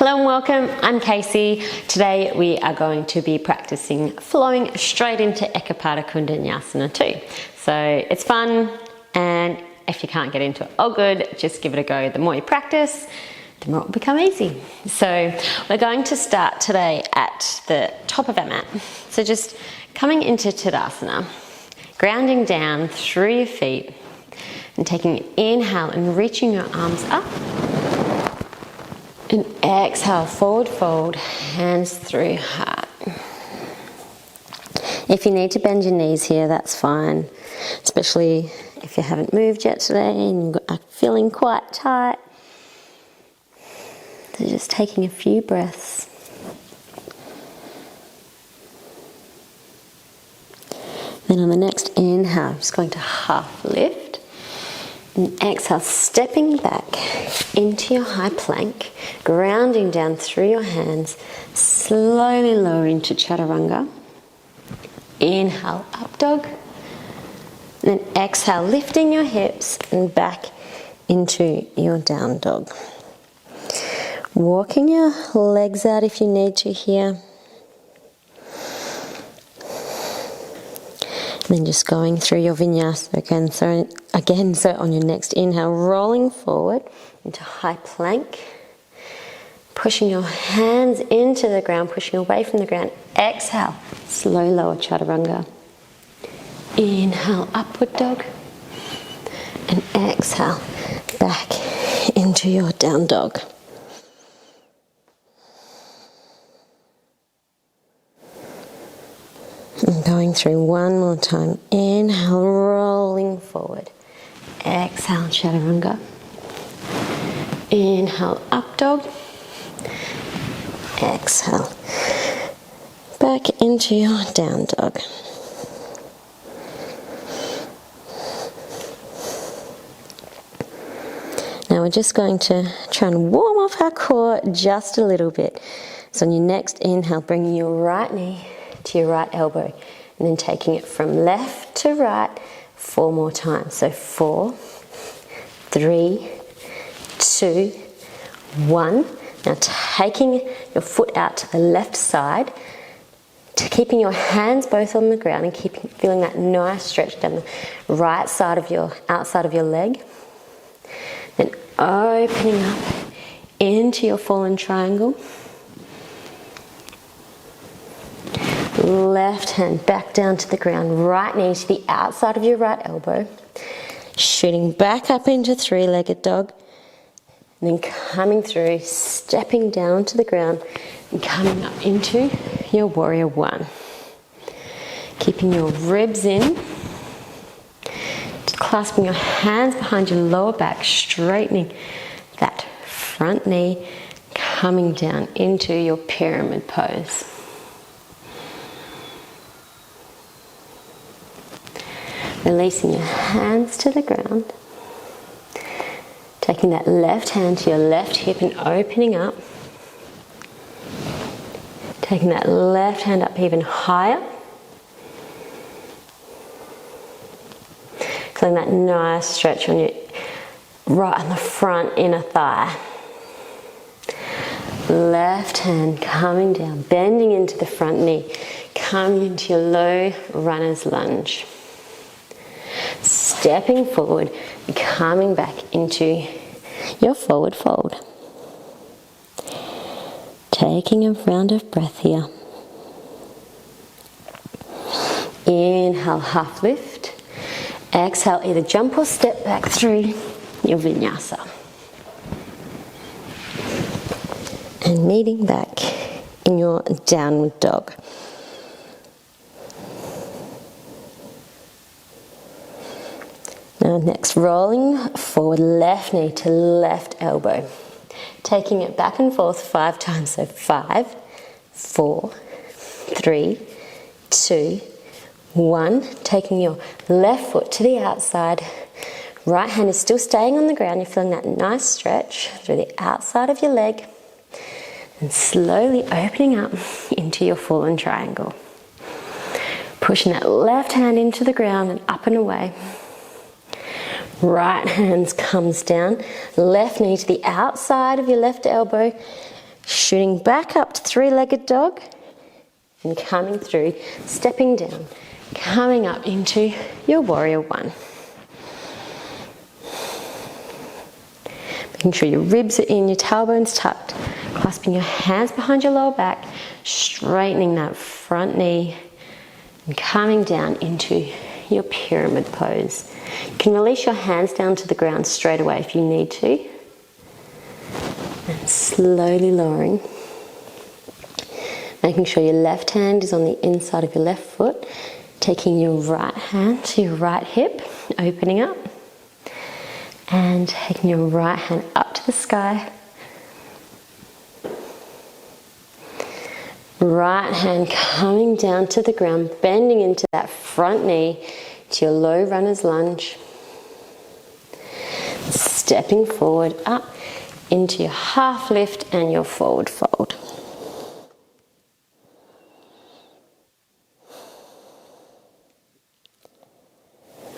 Hello and welcome, I'm Casey. Today we are going to be practicing flowing straight into Eka Pada Koundinyasana too. So it's fun, and if you can't get into it, all good, just give it a go. The more you practice, the more it will become easy. So we're going to start today at the top of our mat. So just coming into Tadasana, grounding down through your feet and taking an inhale and reaching your arms up. And exhale, forward fold, hands through heart. If you need to bend your knees here, that's fine, especially if you haven't moved yet today and are feeling quite tight. So just taking a few breaths. Then on the next inhale, I'm just going to half lift. And exhale, stepping back into your high plank, grounding down through your hands, slowly lowering to chaturanga. Inhale, up dog. And then exhale, lifting your hips and back into your down dog. Walking your legs out if you need to here. And then just going through your vinyasa again. So on your next inhale, rolling forward into high plank. Pushing your hands into the ground, pushing away from the ground. Exhale, slow lower chaturanga. Inhale, upward dog. And exhale, back into your down dog. And going through one more time. Inhale, rolling forward. Exhale, chaturanga. Inhale, up dog. Exhale, back into your down dog. Now we're just going to try and warm off our core just a little bit. So on your next inhale, bringing your right knee to your right elbow, and then taking it from left to right 4 more times. So 4, 3, 2, 1. Now taking your foot out to the left side, keeping your hands both on the ground and feeling that nice stretch down the right side of your outside of your leg. Then opening up into your fallen triangle. Left hand back down to the ground, right knee to the outside of your right elbow, shooting back up into three-legged dog, and then coming through, stepping down to the ground and coming up into your warrior one. Keeping your ribs in, clasping your hands behind your lower back, straightening that front knee, coming down into your pyramid pose. Releasing your hands to the ground. Taking that left hand to your left hip and opening up. Taking that left hand up even higher. Feeling that nice stretch on your right on the front inner thigh. Left hand coming down, bending into the front knee, coming into your low runner's lunge. Stepping forward, coming back into your forward fold. Taking a round of breath here. Inhale, half lift. Exhale, either jump or step back through your vinyasa. And meeting back in your downward dog. Now next, rolling forward, left knee to left elbow. Taking it back and forth 5 times. So 5, 4, 3, 2, 1. Taking your left foot to the outside. Right hand is still staying on the ground. You're feeling that nice stretch through the outside of your leg. And slowly opening up into your fallen triangle. Pushing that left hand into the ground and up and away. Right hand comes down, left knee to the outside of your left elbow, Shooting back up to three-legged dog and coming through, stepping down, coming up into your warrior one. Making sure your ribs are in, your tailbones tucked, clasping your hands behind your lower back, straightening that front knee and coming down into your pyramid pose. You can release your hands down to the ground straight away if you need to. And slowly lowering. Making sure your left hand is on the inside of your left foot. Taking your right hand to your right hip, opening up. And taking your right hand up to the sky. Right hand coming down to the ground, bending into that front knee to your low runner's lunge. Stepping forward up into your half lift and your forward fold.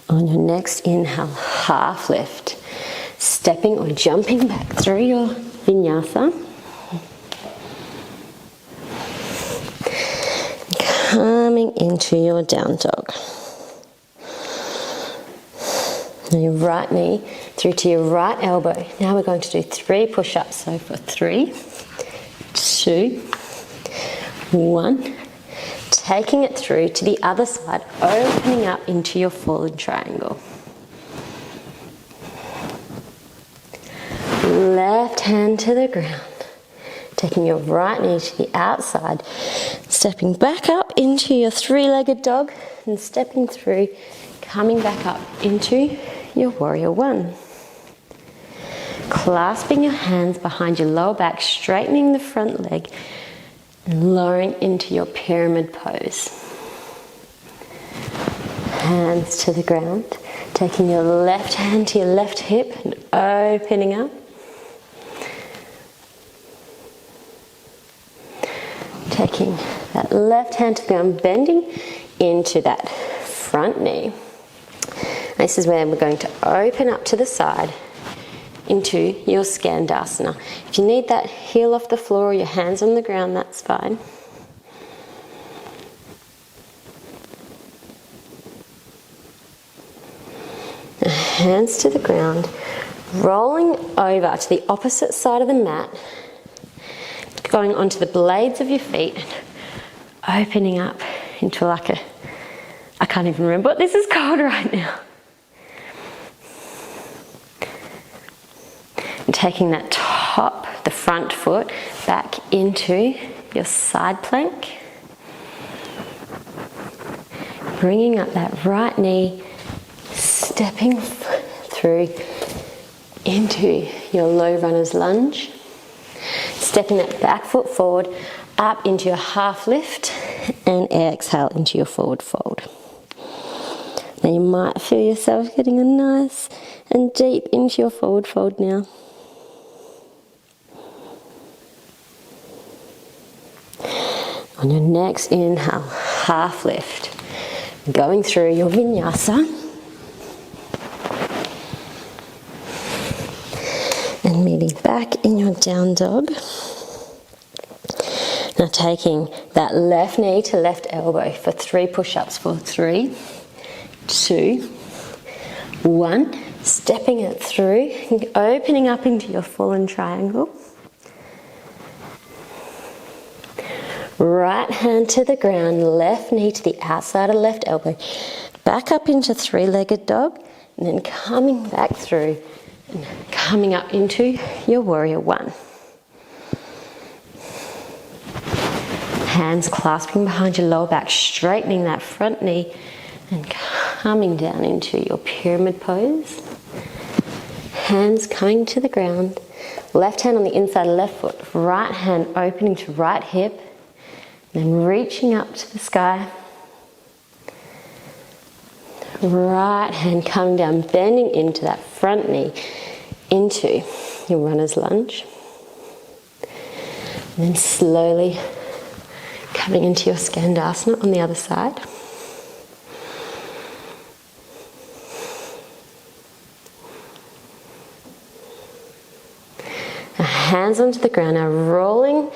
On your next inhale, half lift. Stepping or jumping back through your vinyasa. Coming into your down dog. Now your right knee through to your right elbow. Now we're going to do 3 push-ups. So for 3, 2, 1. Taking it through to the other side, opening up into your fallen triangle. Left hand to the ground. Taking your right knee to the outside, stepping back up into your 3-legged dog and stepping through, coming back up into your warrior one. Clasping your hands behind your lower back, straightening the front leg and lowering into your pyramid pose. Hands to the ground, taking your left hand to your left hip and opening up. Taking that left hand to the ground, bending into that front knee. This is where we're going to open up to the side into your Skandasana. If you need that heel off the floor or your hands on the ground, that's fine. Hands to the ground, rolling over to the opposite side of the mat, going onto the blades of your feet, and opening up into like a, I can't even remember what this is called right now. And taking that top, the front foot, back into your side plank. Bringing up that right knee, stepping through into your low runner's lunge. Stepping that back foot forward, up into your half lift, and exhale into your forward fold. Now you might feel yourself getting a nice and deep into your forward fold now. On your next inhale, half lift, going through your vinyasa. And meeting back in your down dog. Now taking that left knee to left elbow for 3 push-ups for 3, 2, 1. Stepping it through, opening up into your fallen triangle. Right hand to the ground, left knee to the outside of left elbow. Back up into 3-legged dog, and then coming back through and coming up into your warrior one. Hands clasping behind your lower back, straightening that front knee and coming down into your pyramid pose. Hands coming to the ground. Left hand on the inside of left foot. Right hand opening to right hip. Then reaching up to the sky. Right hand coming down, bending into that front knee, into your runner's lunge. And then slowly coming into your Skandasana on the other side. Hands onto the ground now, rolling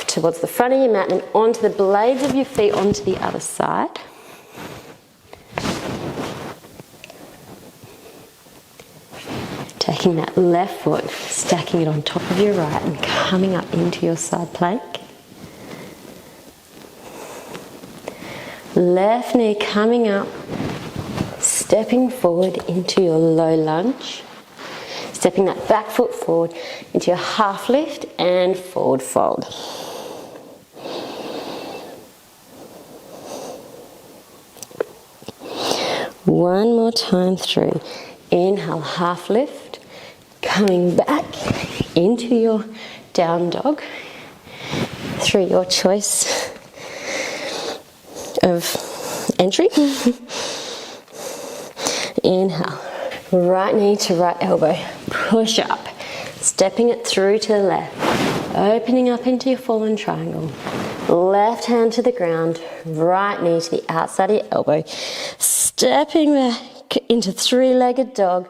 towards the front of your mat and onto the blades of your feet onto the other side. Taking that left foot, stacking it on top of your right and coming up into your side plank. Left knee coming up, stepping forward into your low lunge. Stepping that back foot forward into your half lift and forward fold. One more time through. Inhale, half lift. Coming back into your down dog through your choice of entry. Inhale. Right knee to right elbow, push up, stepping it through to the left, opening up into your fallen triangle. Left hand to the ground, right knee to the outside of your elbow, stepping back into three-legged dog,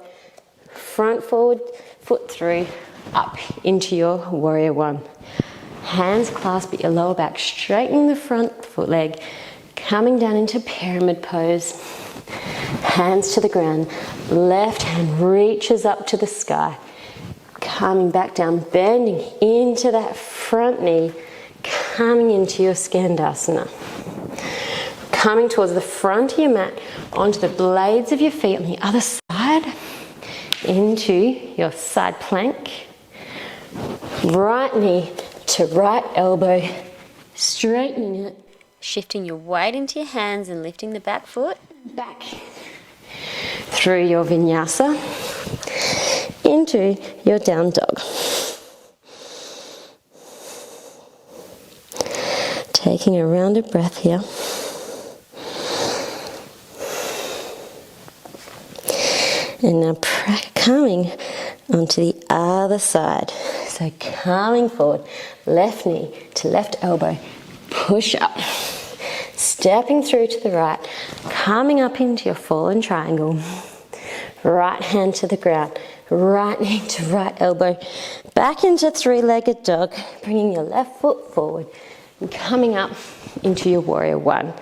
front forward foot through, up into your warrior one. Hands clasp at your lower back, straightening the front foot leg, coming down into pyramid pose. Hands to the ground, left hand reaches up to the sky, coming back down, bending into that front knee, coming into your Skandasana. Coming towards the front of your mat, onto the blades of your feet on the other side, into your side plank. Right knee to right elbow, straightening it, shifting your weight into your hands and lifting the back foot back through your vinyasa into your down dog. Taking a rounded breath here. And now coming onto the other side. So coming forward, left knee to left elbow, push up. Stepping through to the right, coming up into your fallen triangle. Right hand to the ground, right knee to right elbow, back into three-legged dog, bringing your left foot forward and coming up into your warrior one.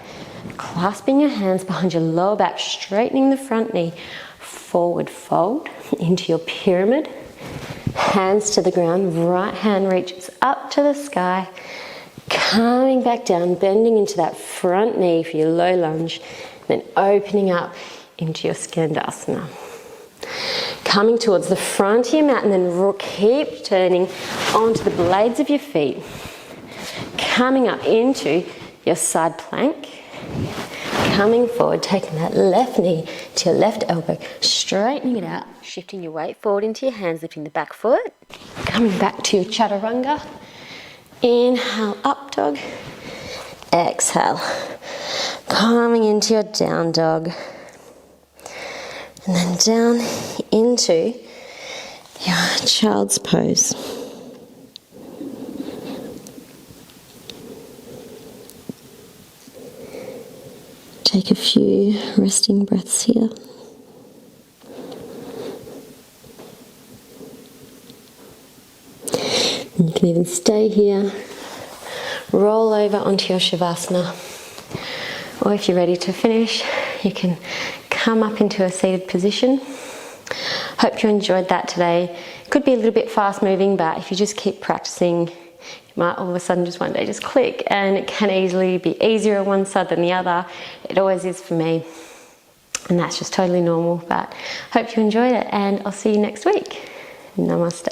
Clasping your hands behind your lower back, straightening the front knee, forward fold into your pyramid. Hands to the ground, right hand reaches up to the sky, coming back down, bending into that front knee for your low lunge, then opening up into your Skandasana. Coming towards the front of your mat and then keep turning onto the blades of your feet. Coming up into your side plank. Coming forward, taking that left knee to your left elbow, straightening it out, shifting your weight forward into your hands, lifting the back foot. Coming back to your chaturanga. Inhale, up dog. Exhale. Coming into your down dog. And then down into your child's pose. Take a few resting breaths here. And you can even stay here, roll over onto your Shavasana, or if you're ready to finish, you can come up into a seated position. Hope you enjoyed that today. It could be a little bit fast moving, but if you just keep practicing, you might all of a sudden just one day just click, and it can easily be easier on one side than the other. It always is for me, and that's just totally normal, but hope you enjoyed it, and I'll see you next week. Namaste.